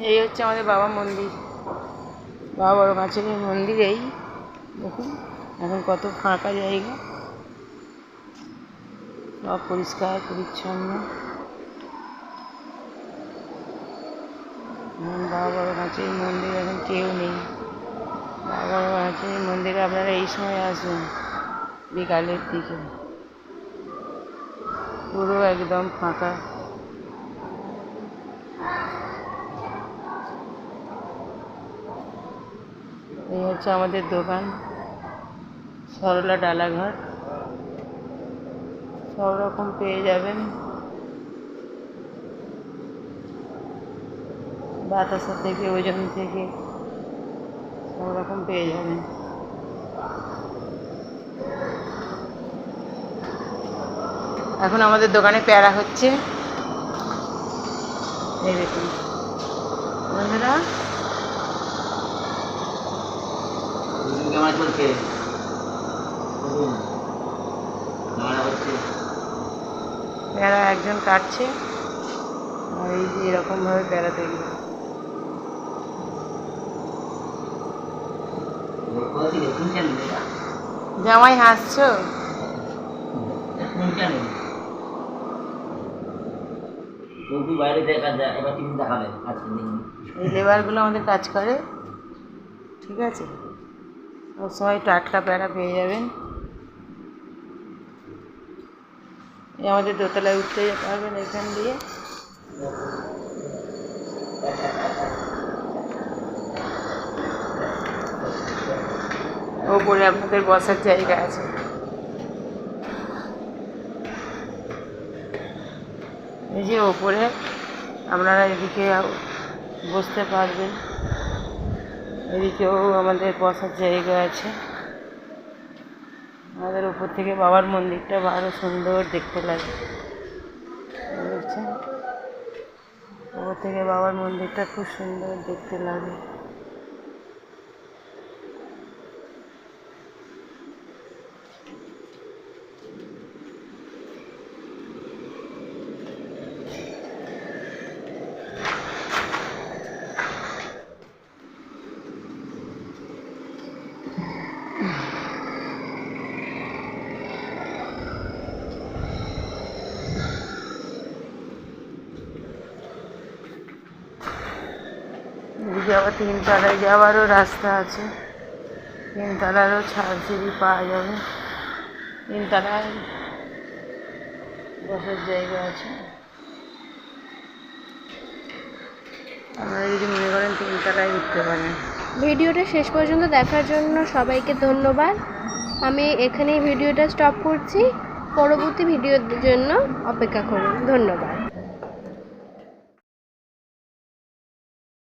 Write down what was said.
এই হচ্ছে আমাদের বাবা মন্দির, বাবা বড় মাছের মন্দির। এই দেখুন এখন কত ফাঁকা জায়গা, সব পরিষ্কার পরিচ্ছন্ন। বাবা বড় মাছের মন্দির এখন কেউ নেই। বাবা বড় মাছের মন্দিরে আপনারা এই সময় আসুন, বিকালের দিকে, পুরো একদম ফাঁকা। এই হচ্ছে আমাদের দোকান, সরলা ডালাঘাট। সব রকম পেয়ে যাবেন, বাতাসা থেকে ওজন থেকে সব রকম পেয়ে যাবেন। এখন আমাদের দোকানে প্যারা হচ্ছে, এই দেখুন বন্ধুরা। প্যারা একজন কাটছে, আর এই যে এরকম ভাবে প্যারা তৈরি হয়। জামাই হাসছো? এই লেবারগুলো আমাদের কাজ করে, ঠিক আছে? সবসময় টাটকা প্যারা পেয়ে যাবেন। আমাদের দোতলায় উঠতে পারবেন এখান দিয়ে। ওপরে আপনাদের বসার জায়গা আছে। এই যে ওপরে আপনারা এদিকে বসতে পারবেন, এদিকেও আমাদের বসার জায়গা আছে। আমাদের উপর থেকে বাবার মন্দিরটা আরো সুন্দর দেখতে লাগে, বুঝছেন? উপর থেকে বাবার মন্দিরটা খুব সুন্দর দেখতে লাগে। এদিকে আবার তিনতলায় যাওয়ারও রাস্তা আছে, তিনতলারও সিঁড়ি পাওয়া যাবে, তিনতলায় বসার জায়গা আছে। আপনারা যদি মনে করেন তিনতলায় উঠতে পারেন। ভিডিওটা শেষ পর্যন্ত দেখার জন্য সবাইকে ধন্যবাদ। আমি এখানেই ভিডিওটা স্টপ করছি, পরবর্তী ভিডিওর জন্য অপেক্ষা করুন। ধন্যবাদ।